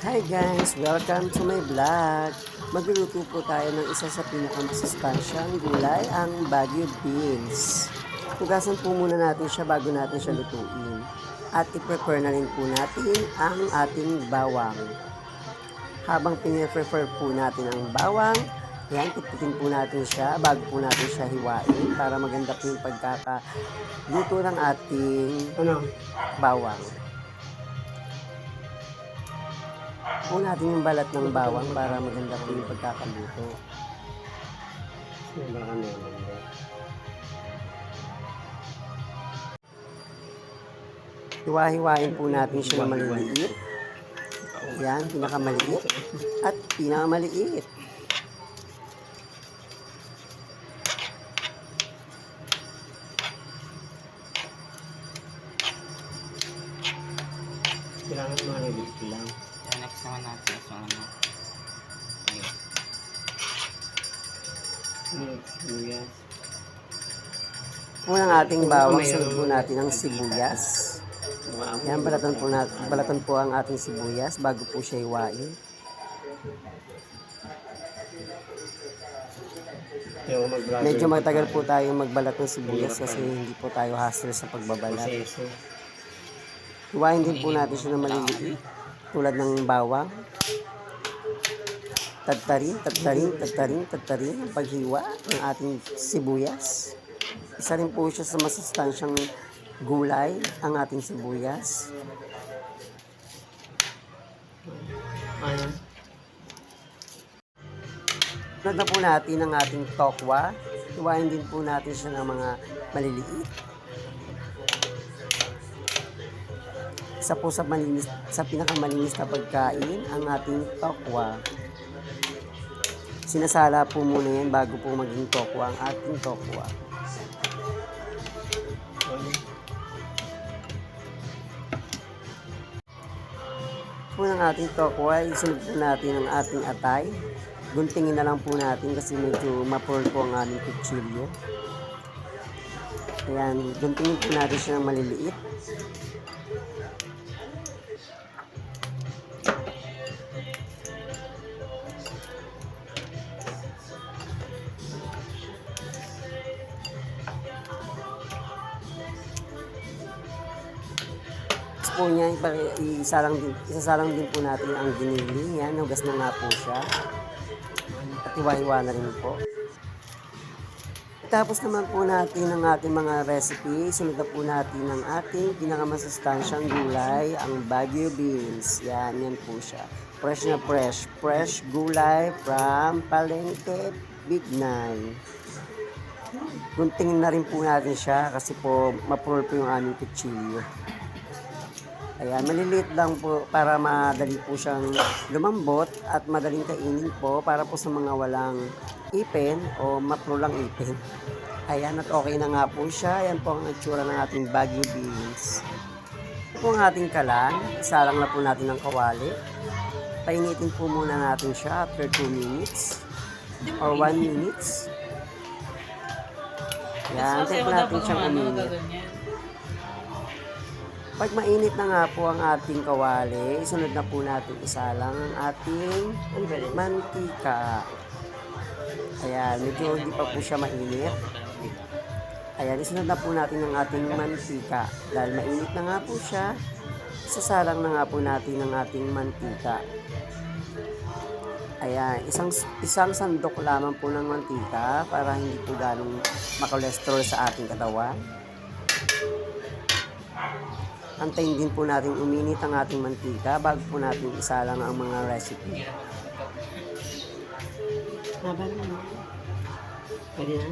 Hi guys! Welcome to my vlog. Magluluto po tayo ng isa sa pinakamasustansyang gulay, ang Baguio beans. Hugasan po muna natin siya bago natin siya lutuin. At i-prepare na rin po natin ang ating bawang. Habang piniprepare po natin ang bawang, yan, puputin po natin siya bago po natin siya hiwain para maganda po yung pagkakaluto ng ating bawang. Po natin yung balat ng bawang para maganda po yung pagkakaluto. Hiwa-hiwain po natin siya na maliliit. Yan, pinakamaliit at pinakamaliit. Kailangan mga naliit lang. Next naman natin sa ano. Sibuyas. Unang ating bawang, sunod po natin ang sibuyas. Yan, balatan po ang ating sibuyas bago po siya hiwain. Medyo matagal po tayo magbalat ng sibuyas kasi hindi po tayo hassle sa pagbabalat. Hiwain din po natin siya na maliliit tulad ng bawang. Tadtarin ang paghiwa ng ating sibuyas. Isa rin po siya sa masustansyang gulay, ang ating sibuyas. Sunod na po natin ang ating tokwa. Hiwain din po natin siya ng mga maliliit. Isa po sa pinakamalinis na pagkain, ang ating tokwa. Sinasala po muna yan bago po maging tokwa ang ating tokwa. Po ng ating tokwa, isunod po natin ang ating atay. Guntingin na lang po natin kasi medyo mapurl po ang aming kutsilyo. Ayan, guntingin po natin siya ng maliliit. Po niya, isasalang din po natin ang giniling. Yan, hugas na nga po siya. At hiwa-hiwa na rin po. Tapos naman po natin ang ating mga recipe. Sunod na po natin ang ating pinakamasustansyang gulay, ang Baguio beans. Yan, yan po siya. Fresh na fresh. Fresh gulay from Palengke, Bignay. Guntingin na rin po natin siya kasi po mapurol po yung aming kutsilyo. Ayan, maliliit lang po para madali po siyang lumambot at madaling kainin po para po sa mga walang ipin o maprulang ipin. Ayan, at okay na nga po siya. Ayan po ang itsura ng ating Baguio beans. Ito po ang ating kalan. Isalang na po natin ng kawali. Painitin po muna natin siya after 2 minutes or 1 minutes. Ayan, tayo po natin siyang uminit. Pag mainit na nga po ang ating kawali, isunod na po natin isalang ang ating mantika. Ayan, medyo hindi pa po siya mainit. Ayan, isunod na po natin ang ating mantika. Dahil mainit na nga po siya, isasalang na nga po natin ang ating mantika. Ayan, isang sandok lamang po ng mantika para hindi po ganong makolesterol sa ating katawan. Antayin din po natin uminit ang ating mantika bago po natin isalang ang mga recipe. Haba naman. Pwede na?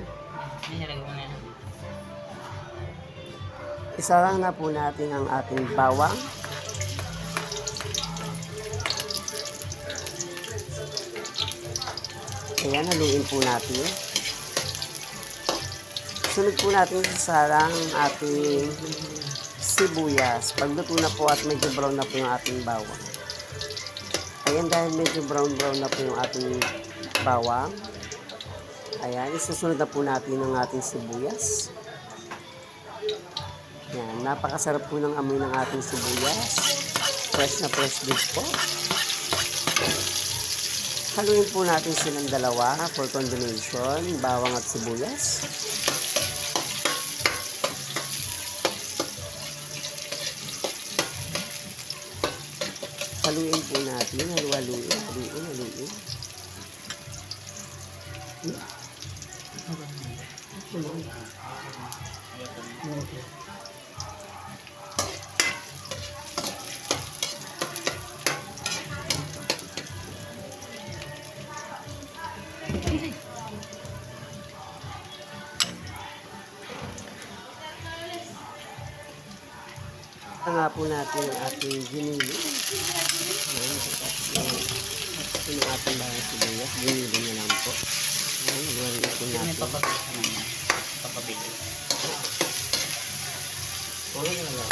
Isalang na po natin ang ating bawang. Ayan, haluin po natin. Sunod po natin isalang ang ating sibuyas. Pagluto na po at medyo brown na po yung ating bawang. Ayan, dahil medyo brown na po yung ating bawang. Ayan, isusunod na po natin ang ating sibuyas. Ayan, napakasarap po ng amoy ng ating sibuyas. Fresh na fresh din po. Haluin po natin silang dalawa for combination, bawang at sibuyas. Haluin po natin, haluin. Nga po natin ang ating ginili. Ayan, tapos yung ating bawang sibuyas, ginili na lang po. Ayan, haluin po May natin. papabili naman. Papabili. Wala na lang.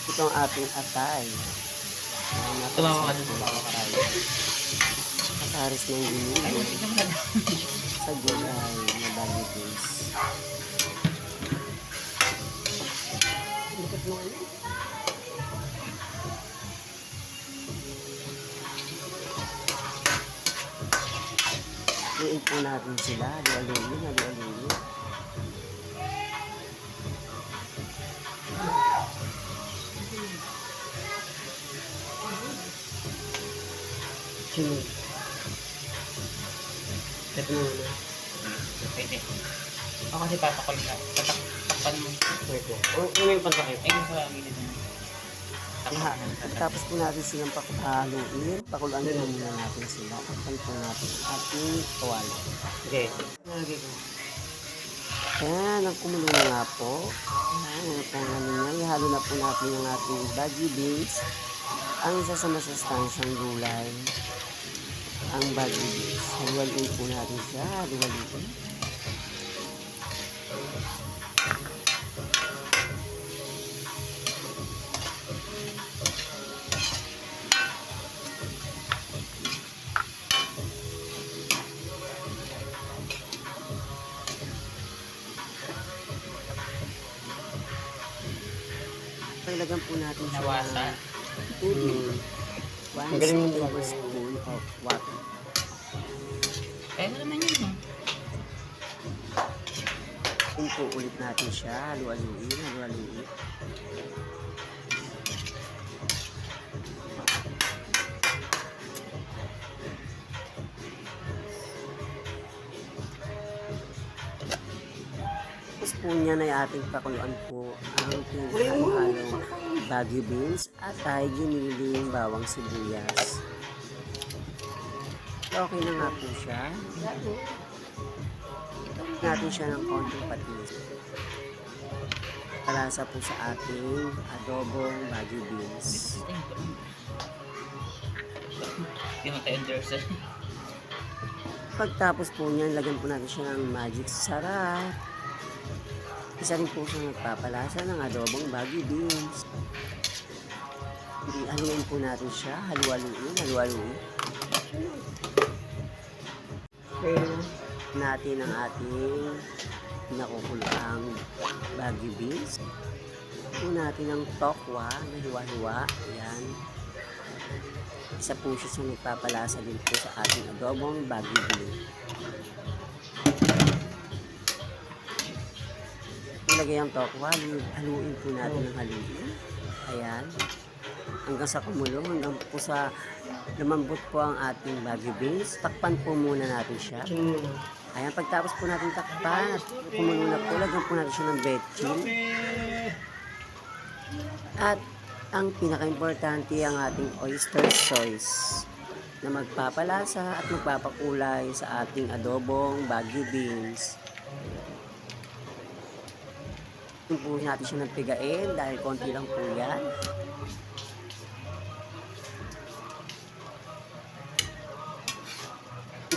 Ito ang ating atay. Tumawa ka dun, tumawa ka tayo. Ataris ng ginili Ay, tignan mo na lang. sa gulay na bagay base. Lipat mo ano? Luin po natin sila. Haluin. Sunod. Ito na naman. Pwede. Ako kasi papakol ka. Tatakpan mo. Pwede. Ano yung pantakip? Ay, yung sa gilid mo. Tapos po natin silang haluin. Pakuluan na muna natin sila. Takpan po natin ang ating kawali. Okay. Ayan, ang kumulo na nga po. Ayan, ang pangalan niya. Ihalo na po natin yung ating baggy beans. Ang isa sa masustansyang gulay. Ang baggy beans. Haluin po natin siya. Haluin. Ilagyan po natin siya Nawasa. ng tubig. 1 tablespoon of water. Kaya mo naman yun. eh. Kung po ulit natin siya, haluin. Tapos po niyan ay ating pakuluan po ang pinahalo-halong baggy beans at ay giniling bawang sibuyas. Okay na nga po siya. Natin siya ng konting patis. Palasa po sa ating adobong baggy beans. Hindi mo tayo endorser. Pagtapos po niyan, lagyan po natin siya ng magic sarap. Isa rin po siyang nagpapalasa ng adobong baggy beans. Haluin po natin siya, haluin. Okay, natin ang ating nakukulang baggy beans. Po natin ang tokwa na hiwa-hiwa. Ayan. Isa po siya sa nagpapalasa din po sa ating adobong baggy beans. Ilagay ang tokwa, haluin po natin ng haluin. Ayan. Hanggang sa kumulo, hanggang po sa lumambot po ang ating baggy beans. Takpan po muna natin siya. Ayan, pagtapos po natin takpan at kumulo na po, lagyan po natin siya ng betchin. At ang pinaka-importante ang ating oyster sauce na magpapalasa at magpapakulay sa ating adobong baggy beans. Po natin siya ng pigain dahil konti lang po yan.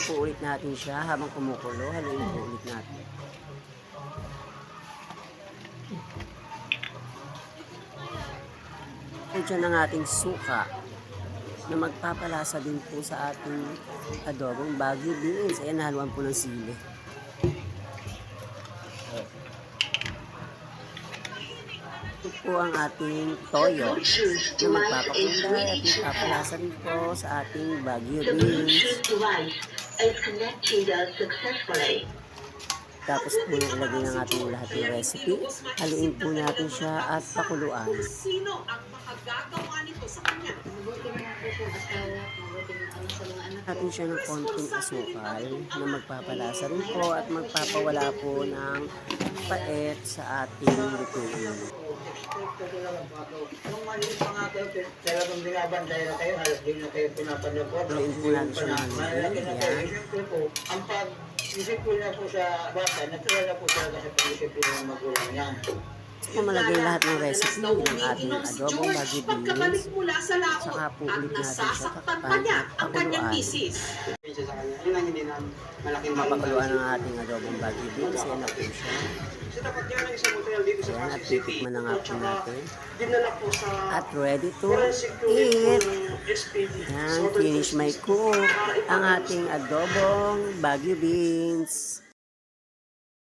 Po ulit natin siya habang kumukulo. Haluin po ulit natin. Ito dyan ang ating suka. na magpapalasa din po sa ating adobong Baguio beans. Ayan, nahaluan po ng sili. Ito po ang ating toyo na magpapakulay at magpapalasa rin po sa ating Baguio beans. Tapos po na ilagay ng ating lahat ng recipe. Haluin po natin siya at pakuluan. Sino ang makagagawa nito sa kanya? Natin siya ng konting asukal na magpapalasa rin po at magpapawala po ng pait sa ating lutuin. Nung maliit pa nga kayo, talagang binabanday na kayo, halos din na kayo pinapanood. Haluin po natin siya ng Malaki na kayo. yan. Siyempre po, ang pag-isip po niya po sa bata, natural na po talaga sa pag-isip po ng magulang niya. Kung malagay lahat ng recipe ng ating adobong Baguio Pagkabalik beans, mula sa laot saka po at ulit natin siya nasasaktan pa takpan niya at ang kanyang pakuluan. misis. Siya sa kanya, yun ang hindi na malaking Mapakuluan ng ating adobong Baguio beans. Yan na po siya. So dapat yan ang isang hotel dito sa Yan, at Pasig City. titikman na nga po natin. Dinala po sa At ready to forensic eat. unit ng SPD. Yan, finish my cook ang ating adobong Baguio beans.